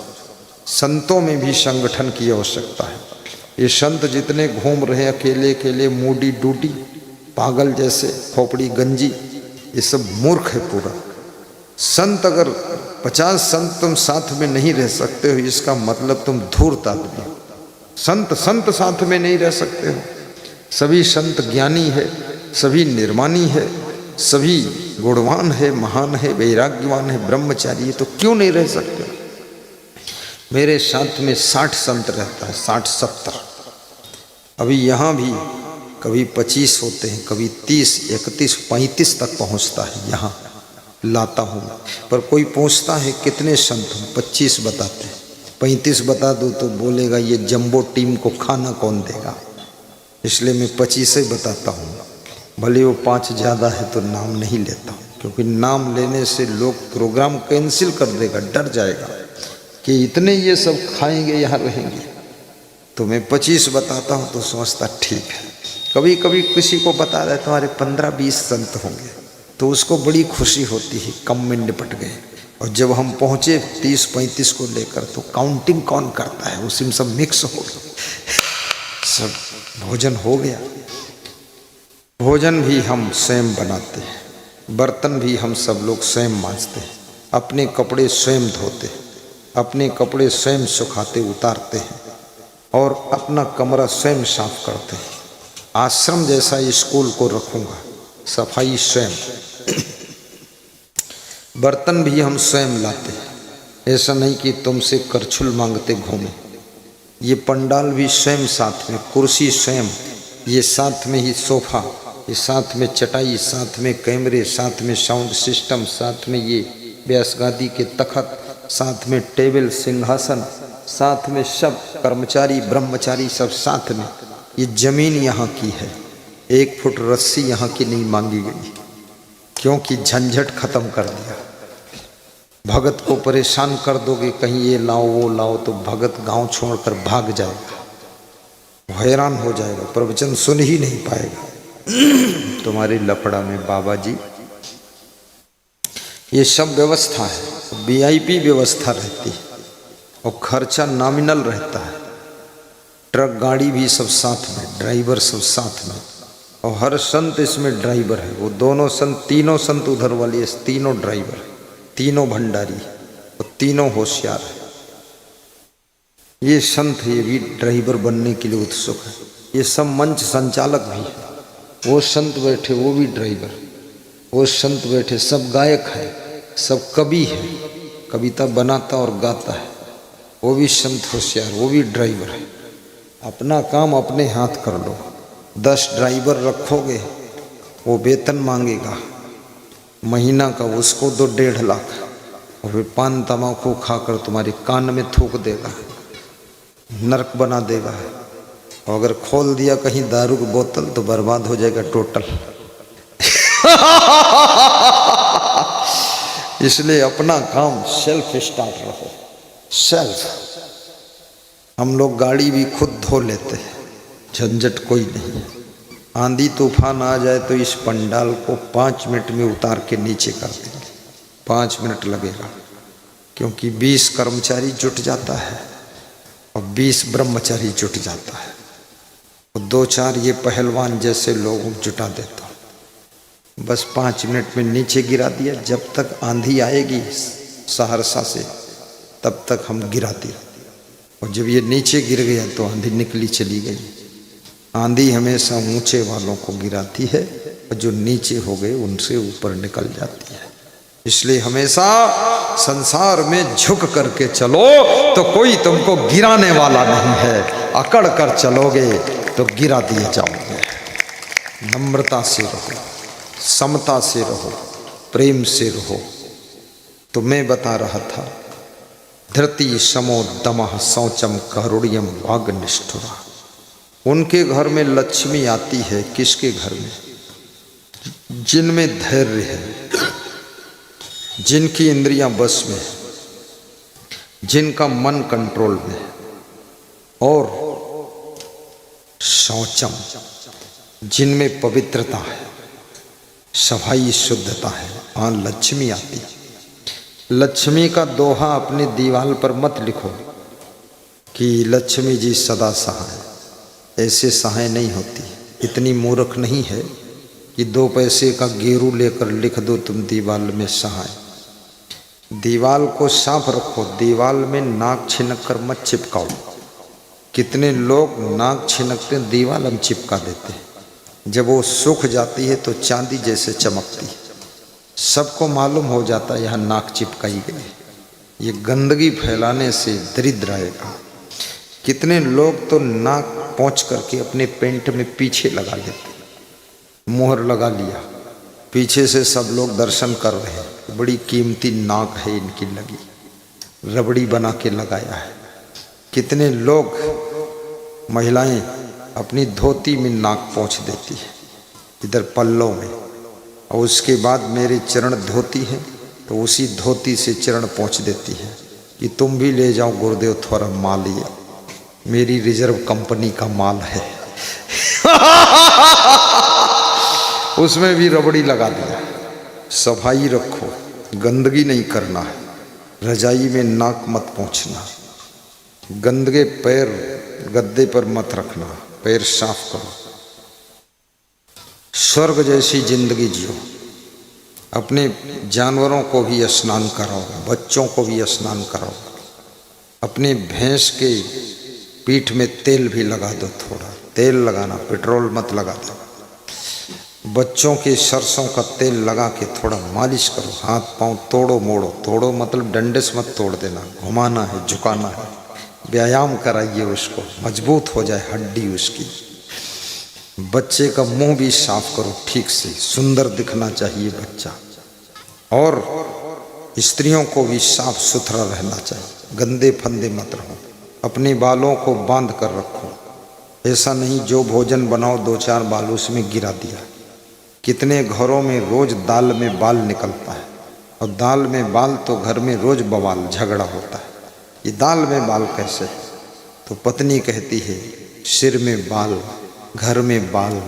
संतों में भी संगठन की आवश्यकता है। ये संत जितने घूम रहे अकेले अकेले, मूडी डूडी, पागल जैसे, खोपड़ी गंजी, ये सब मूर्ख है पूरा। संत अगर 50 संत तुम साथ में नहीं रह सकते हो, इसका मतलब तुम धूर्त आदमी हो। संत साथ में नहीं रह सकते हो। सभी संत ज्ञानी है, सभी निर्माणी है, सभी गुणवान है, महान है, वैराग्यवान है, ब्रह्मचारी है, तो क्यों नहीं रह सकते। मेरे साथ में 60 संत रहता है, 60-70। अभी यहाँ भी कभी 25 होते हैं, कभी 30, 31, 35 तक पहुँचता है, यहाँ लाता हूँ। पर कोई पूछता है कितने संत हूँ, 25 बताते हैं। 35 बता दो तो बोलेगा ये जंबो टीम को खाना कौन देगा, इसलिए मैं 25 ही बताता हूँ। भले वो 5 ज़्यादा है तो नाम नहीं लेता हूँ, क्योंकि नाम लेने से लोग प्रोग्राम कैंसिल कर देगा, डर जाएगा कि इतने ये सब खाएंगे यहाँ रहेंगे। तो मैं 25 बताता हूँ तो सोचता ठीक है। कभी कभी किसी को बता रहे तुम्हारे 15-20 संत होंगे तो उसको बड़ी खुशी होती है, कम में निपट गए। और जब हम पहुँचे 30-35 को लेकर तो काउंटिंग कौन करता है, उसी में सब मिक्स हो गए, सब भोजन हो गया। भोजन भी हम स्वयं बनाते हैं, बर्तन भी हम सब लोग स्वयं मांजते हैं, अपने कपड़े स्वयं धोते हैं, अपने कपड़े स्वयं सुखाते उतारते हैं, और अपना कमरा स्वयं साफ करते हैं। आश्रम जैसा स्कूल को रखूँगा, सफाई स्वयं। बर्तन भी हम स्वयं लाते हैं, ऐसा नहीं कि तुमसे करछुल मांगते घूमें। ये पंडाल भी स्वयं साथ में, कुर्सी स्वयं, ये साथ में ही सोफा, ये साथ में चटाई, साथ में कैमरे, साथ में साउंड सिस्टम, साथ में ये व्यासगादी के तखत, साथ में टेबल सिंहासन, साथ में सब कर्मचारी ब्रह्मचारी सब साथ में। ये जमीन यहाँ की है, 1 फुट रस्सी यहाँ की नहीं मांगी गई, क्योंकि झंझट खत्म कर दिया। भगत को परेशान कर दोगे, कहीं ये लाओ वो लाओ, तो भगत गांव छोड़कर भाग जाएगा, हैरान हो जाएगा, प्रवचन सुन ही नहीं पाएगा। तुम्हारी लफड़ा में बाबा जी, ये सब व्यवस्था है, VIP व्यवस्था रहती है, और खर्चा नॉमिनल रहता है। ट्रक गाड़ी भी सब साथ में, ड्राइवर सब साथ में, और हर संत इसमें ड्राइवर है। वो दोनों संत, तीनों संत उधर वाले, तीनों ड्राइवर, तीनों भंडारी और तीनों होशियार है। ये संत ये भी ड्राइवर बनने के लिए उत्सुक है। ये सब मंच संचालक भी है, वो संत बैठे वो भी ड्राइवर, वो संत बैठे सब गायक है, सब कवि है, कविता बनाता और गाता है, वो भी संत होशियार, वो भी ड्राइवर है। अपना काम अपने हाथ कर लो। 10 ड्राइवर रखोगे, वो वेतन मांगेगा महीना का, उसको दो 1.5 लाख, और फिर पान तम्बाकू खाकर तुम्हारे कान में थूक देगा, नरक बना देगा। और अगर खोल दिया कहीं दारू की बोतल तो बर्बाद हो जाएगा टोटल। इसलिए अपना काम सेल्फ स्टार्ट रहो, सेल्फ। हम लोग गाड़ी भी खुद धो लेते हैं, झंझट कोई नहीं। आंधी तूफान आ जाए तो इस पंडाल को 5 मिनट में उतार के नीचे कर देंगे, 5 मिनट लगेगा, क्योंकि 20 कर्मचारी जुट जाता है और 20 ब्रह्मचारी जुट जाता है, और 2-4 ये पहलवान जैसे लोग जुटा देता हूँ। बस 5 मिनट में नीचे गिरा दिया। जब तक आंधी आएगी सहरसा से तब तक हम गिराते, और जब ये नीचे गिर गया तो आंधी निकली चली गई। आंधी हमेशा ऊंचे वालों को गिराती है, और जो नीचे हो गए उनसे ऊपर निकल जाती है। इसलिए हमेशा संसार में झुक करके चलो तो कोई तुमको गिराने वाला नहीं है। अकड़ कर चलोगे तो गिरा दिए जाओगे। नम्रता से रहो, समता से रहो, प्रेम से रहो। तो मैं बता रहा था, धृति समो दमः शौचम कारुण्यम वाग्निष्ठुरा। उनके घर में लक्ष्मी आती है, किसके घर में? जिनमें धैर्य है, जिनकी इंद्रियां बस में, जिनका मन कंट्रोल में, और शौचम, जिनमें पवित्रता है, सफाई शुद्धता है, वहाँ लक्ष्मी आती है। लक्ष्मी का दोहा अपनी दीवार पर मत लिखो कि लक्ष्मी जी सदा सहाय। ऐसे सहाय नहीं होती। इतनी मूर्ख नहीं है कि 2 पैसे का गेरू लेकर लिख दो तुम दीवार में सहाय। दीवार को साफ रखो, दीवार में नाक छिनक कर मत चिपकाओ। कितने लोग नाक छिनकते दीवार हम चिपका देते हैं, जब वो सूख जाती है तो चांदी जैसे चमकती है। सबको मालूम हो जाता है यहाँ नाक चिपकाई गई। ये गंदगी फैलाने से दरिद्र आएगा। कितने लोग तो नाक पोंछ करके अपने पेंट में पीछे लगा लेते, मोहर लगा लिया, पीछे से सब लोग दर्शन कर रहे हैं। बड़ी कीमती नाक है इनकी लगी, रबड़ी बना के लगाया है। कितने लोग महिलाएं अपनी धोती में नाक पोंछ देती है, इधर पल्लों में, और उसके बाद मेरे चरण धोती है तो उसी धोती से चरण पोंछ देती है कि तुम भी ले जाओ गुरुदेव थोड़ा माल, ये मेरी रिजर्व कंपनी का माल है। उसमें भी रबड़ी लगा दिया। सफाई रखो, गंदगी नहीं करना है। रजाई में नाक मत पोंछना, गंदगे पैर गद्दे पर मत रखना, पैर साफ करो। स्वर्ग जैसी जिंदगी जियो। अपने जानवरों को भी स्नान कराओ, बच्चों को भी स्नान कराओ। अपने भैंस के पीठ में तेल भी लगा दो, थोड़ा तेल लगाना, पेट्रोल मत लगा दो। बच्चों के सरसों का तेल लगा के थोड़ा मालिश करो। हाथ पांव तोड़ो मोड़ो, तोड़ो मतलब डंडे से मत तोड़ देना, घुमाना है, झुकाना है। व्यायाम कराइए उसको, मजबूत हो जाए हड्डी उसकी। बच्चे का मुंह भी साफ करो ठीक से, सुंदर दिखना चाहिए बच्चा। और स्त्रियों को भी साफ सुथरा रहना चाहिए, गंदे फंदे मत रहो। अपने बालों को बांध कर रखो। ऐसा नहीं जो भोजन बनाओ 2-4 बाल उसमें गिरा दिया। कितने घरों में रोज दाल में बाल निकलता है, और दाल में बाल तो घर में रोज बवाल झगड़ा होता है। ये दाल में बाल कैसे? तो पत्नी कहती है सिर में बाल, घर में बाल,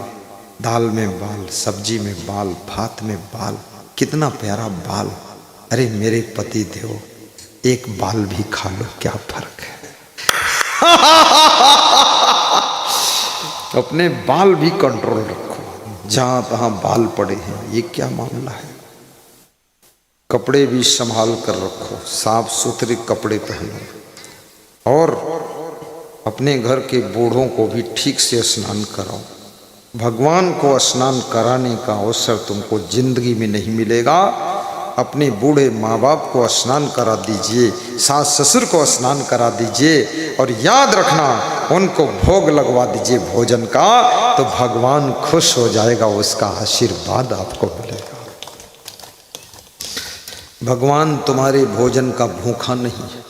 दाल में बाल, सब्जी में बाल, भात में बाल, कितना प्यारा बाल। अरे मेरे पति देव, एक बाल भी खा लो, क्या फर्क है। अपने बाल भी कंट्रोल रखो, जहां तहां बाल पड़े हैं, ये क्या मामला है। कपड़े भी संभाल कर रखो, साफ सुथरे कपड़े पहनो। और अपने घर के बूढ़ों को भी ठीक से स्नान कराओ। भगवान को स्नान कराने का अवसर तुमको जिंदगी में नहीं मिलेगा। अपने बूढ़े माँ बाप को स्नान करा दीजिए, सास ससुर को स्नान करा दीजिए, और याद रखना उनको भोग लगवा दीजिए भोजन का, तो भगवान खुश हो जाएगा, उसका आशीर्वाद आपको मिलेगा। भगवान तुम्हारे भोजन का भूखा नहीं है,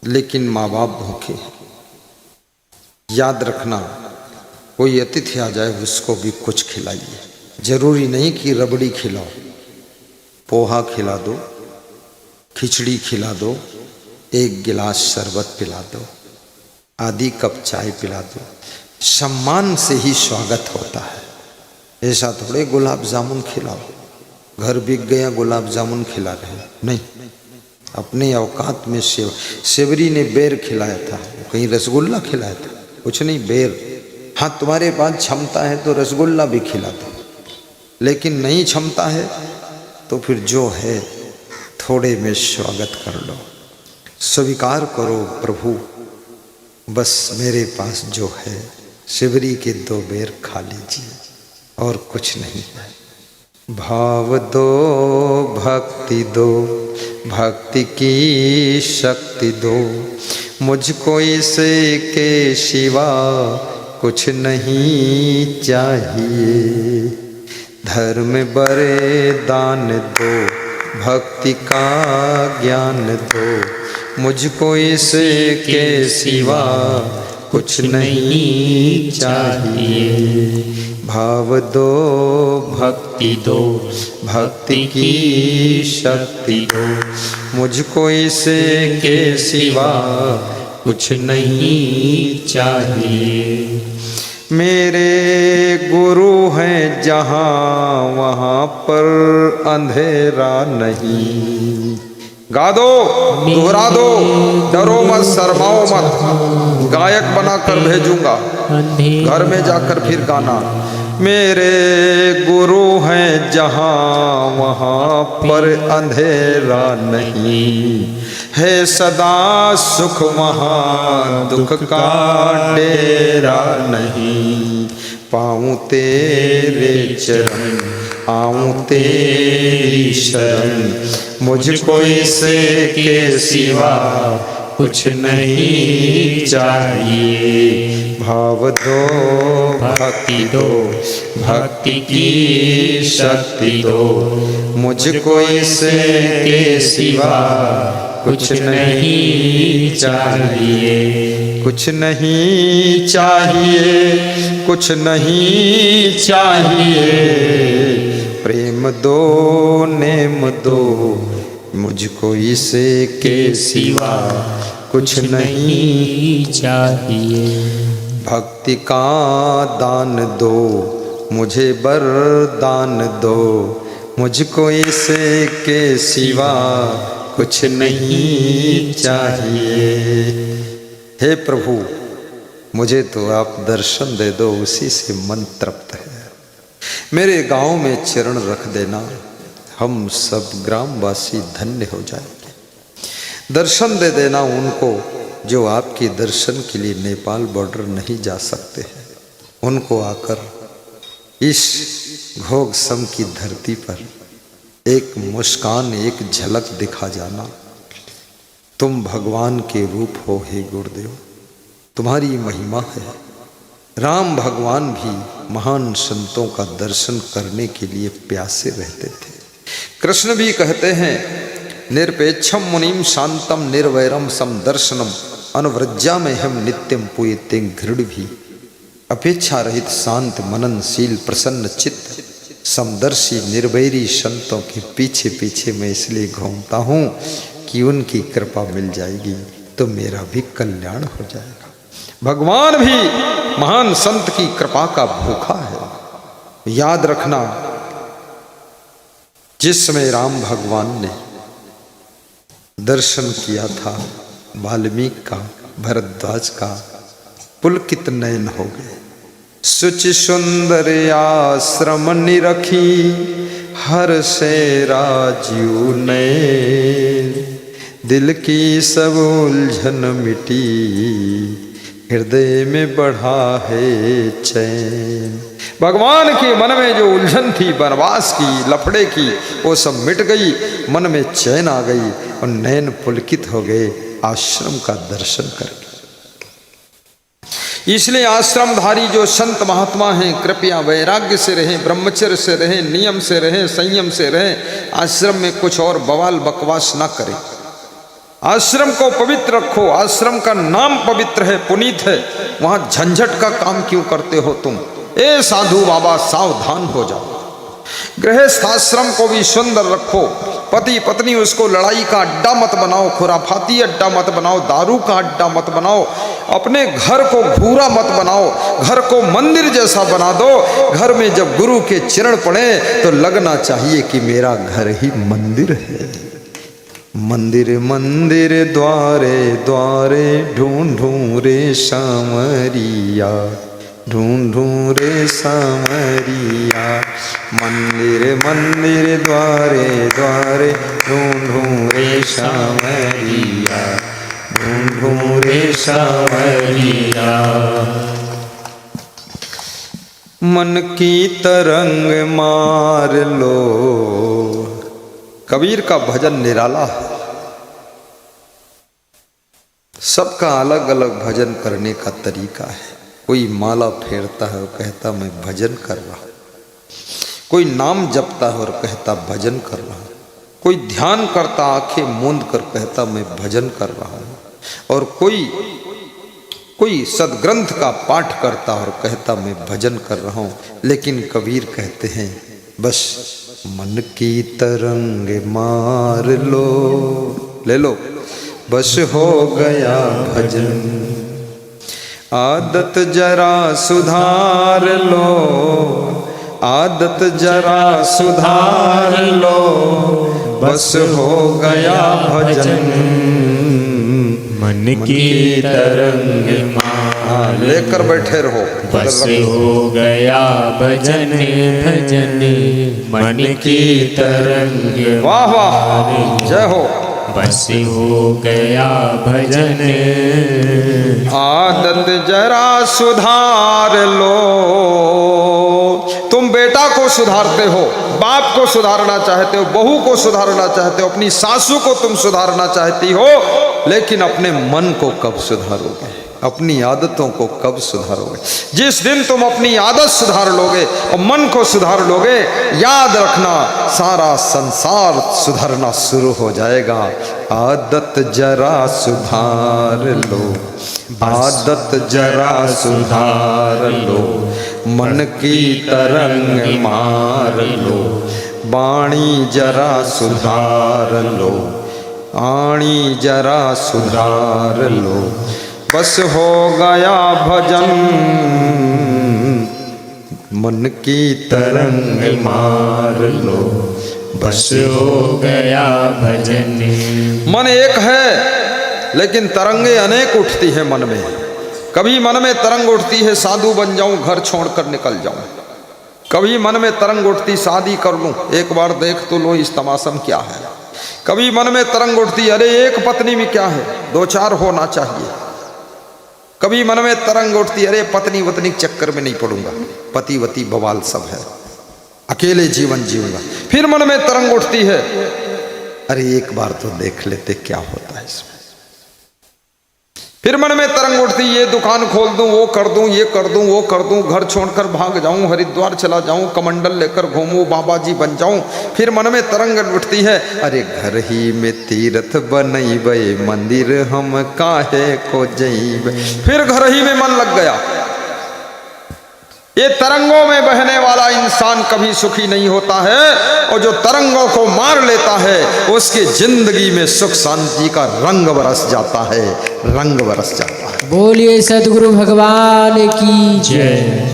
लेकिन माँ बाप भूखे हैं। याद रखना, कोई अतिथि आ जाए उसको भी कुछ खिलाइए। जरूरी नहीं कि रबड़ी खिलाओ, पोहा खिला दो, खिचड़ी खिला दो, 1 गिलास शरबत पिला दो, आधी कप चाय पिला दो। सम्मान से ही स्वागत होता है। ऐसा थोड़े गुलाब जामुन खिलाओ, घर बिक गया गुलाब जामुन खिला रहे, नहीं। अपने औकात में सेवरी ने बेर खिलाया था, कहीं रसगुल्ला खिलाया था, कुछ नहीं, बेर। हाँ, तुम्हारे पास क्षमता है तो रसगुल्ला भी खिला दो, लेकिन नहीं क्षमता है तो फिर जो है थोड़े में स्वागत कर लो। स्वीकार करो प्रभु, बस मेरे पास जो है शिवरी के 2 बेर खा लीजिए, और कुछ नहीं है। भाव दो, भक्ति दो, भक्ति की शक्ति दो, मुझको इसे के सिवा कुछ नहीं चाहिए। धर्म बड़े दान दो, भक्ति का ज्ञान दो, मुझको इसे के सिवा कुछ नहीं चाहिए। भाव दो, भक्ति दो, भक्ति की शक्ति दो, मुझको इसे के सिवा कुछ नहीं चाहिए। मेरे गुरु हैं जहाँ वहाँ पर अंधेरा नहीं। गा दो, दोहरा दो, डरो मत, शर्माओ मत, गायक बना कर भेजूंगा घर में जाकर फिर गाना। मेरे गुरु हैं जहाँ वहाँ पर अंधेरा नहीं, है सदा सुख वहाँ दुख का डेरा नहीं। पाऊँ तेरे चरण, आऊँ तेरी शरण, मुझको इसे के सिवा कुछ नहीं चाहिए। भाव दो, भक्ति दो, भक्ति की शक्ति दो, मुझको इसे के सिवा कुछ नहीं चाहिए। कुछ नहीं चाहिए, कुछ नहीं चाहिए। प्रेम दो, नेम दो, मुझको इसे के सिवा कुछ नहीं चाहिए। भक्ति का दान दो, मुझे वरदान दो, मुझको इसे के सिवा कुछ नहीं चाहिए। हे प्रभु, मुझे तो आप दर्शन दे दो, उसी से मन तृप्त है। मेरे गांव में चरण रख देना, हम सब ग्रामवासी धन्य हो जाएंगे। दर्शन दे देना उनको जो आपके दर्शन के लिए नेपाल बॉर्डर नहीं जा सकते हैं। उनको आकर इस घोघसम की धरती पर एक मुस्कान, एक झलक दिखा जाना। तुम भगवान के रूप हो हे गुरुदेव, तुम्हारी महिमा है। राम भगवान भी महान संतों का दर्शन करने के लिए प्यासे रहते थे। कृष्ण भी कहते हैं, निरपेक्षम मुनिम शांतम निर्वैरम सम दर्शनम अनुव्रज्या में हम नित्यम पुयते घृण भी। अपेक्षा रहित शांत मननशील प्रसन्न चित्त समदर्शी निर्वैरी संतों के पीछे पीछे मैं इसलिए घूमता हूँ कि उनकी कृपा मिल जाएगी तो मेरा भी कल्याण हो जाएगा। भगवान भी महान संत की कृपा का भूखा है। याद रखना, जिस समय राम भगवान ने दर्शन किया था वाल्मीकि का, भरद्वाज का, पुलकित नयन हो गए। सुचि सुंदर आश्रम निरखी, हर से राजू ने, दिल की सब उलझन मिटी, हृदय में बढ़ा है चैन। भगवान के मन में जो उलझन थी वनवास की, लफड़े की, वो सब मिट गई, मन में चैन आ गई और नैन पुलकित हो गए आश्रम का दर्शन करके। इसलिए आश्रमधारी जो संत महात्मा हैं, कृपया वैराग्य से रहें, ब्रह्मचर्य से रहें, नियम से रहें, संयम से रहें। आश्रम में कुछ और बवाल बकवास ना करें। आश्रम को पवित्र रखो। आश्रम का नाम पवित्र है, पुनीत है। वहां झंझट का काम क्यों करते हो तुम? ए साधु बाबा, सावधान हो जाओ। गृहस्थ आश्रम को भी सुंदर रखो। पति पत्नी उसको लड़ाई का अड्डा मत बनाओ, खुराफाती अड्डा मत बनाओ, दारू का अड्डा मत बनाओ। अपने घर को घूरा मत बनाओ, घर को मंदिर जैसा बना दो। घर में जब गुरु के चरण पड़े तो लगना चाहिए कि मेरा घर ही मंदिर है। मंदिर मंदिर द्वारे द्वारे ढूंढूं रे सामरिया, ढूंढूं रे सामरिया। मंदिर मंदिर द्वारे द्वारे ढूंढूं रे सामरिया, ढूंढूं रे सामरिया। मन की तरंग मार लो। कबीर का भजन निराला है। सबका अलग अलग भजन करने का तरीका है। कोई माला फेरता है और कहता मैं भजन कर रहा हूँ, कोई नाम जपता है और कहता भजन कर रहा हूँ, कोई ध्यान करता आंखें मूंद कर कहता मैं भजन कर रहा हूँ, और कोई सदग्रंथ का पाठ करता और कहता मैं भजन कर रहा हूँ। लेकिन कबीर कहते हैं बस मन की तरंग मार लो, ले लो, बस हो गया भजन। आदत जरा सुधार लो, आदत जरा सुधार लो, बस हो गया भजन। मन की तरंग मार लेकर बैठे रहो, बस हो गया भजन भजन। मन की तरंग वाह वाह, जय हो। बस हो गया भजन। आदत जरा सुधार लो। तुम बेटा को सुधारते हो, बाप को सुधारना चाहते हो, बहू को सुधारना चाहते हो, अपनी सासू को तुम सुधारना चाहती हो, लेकिन अपने मन को कब सुधारोगे? अपनी आदतों को कब सुधारोगे? जिस दिन तुम अपनी आदत सुधार लोगे और मन को सुधार लोगे, याद रखना सारा संसार सुधरना शुरू हो जाएगा। आदत जरा सुधार लो, आदत जरा सुधार लो, मन की तरंग मार लो, वाणी जरा सुधार लो, आणी जरा सुधार लो, बस हो गया भजन। मन की तरंग मार लो, बस हो गया भजन। मन एक है लेकिन तरंगे अनेक उठती है मन में। कभी मन में तरंग उठती है साधु बन जाऊं, घर छोड़कर निकल जाऊं। कभी मन में तरंग उठती शादी कर लूं, एक बार देख तो लो इस तमाशा में क्या है। कभी मन में तरंग उठती अरे एक पत्नी में क्या है, दो चार होना चाहिए। कभी मन में तरंग उठती अरे पत्नी वतनी के चक्कर में नहीं पड़ूंगा, पति वती बवाल सब है, अकेले जीवन जीऊंगा। फिर मन में तरंग उठती है अरे एक बार तो देख लेते क्या होता है इसमें। फिर मन में तरंग उठती ये दुकान खोल दूं, वो कर दूं, ये कर दूं, वो कर दूं, घर छोड़कर भाग जाऊं, हरिद्वार चला जाऊं, कमंडल लेकर घूमूं, बाबा जी बन जाऊं। फिर मन में तरंग उठती है अरे घर ही में तीर्थ बनइबे, मंदिर हम काहे को जइबे। फिर घर ही में मन लग गया। ये तरंगों में बहने वाला इंसान कभी सुखी नहीं होता है, और जो तरंगों को मार लेता है उसकी जिंदगी में सुख शांति का रंग बरस जाता है, रंग बरस जाता है। बोलिए सद्गुरु भगवान की जय।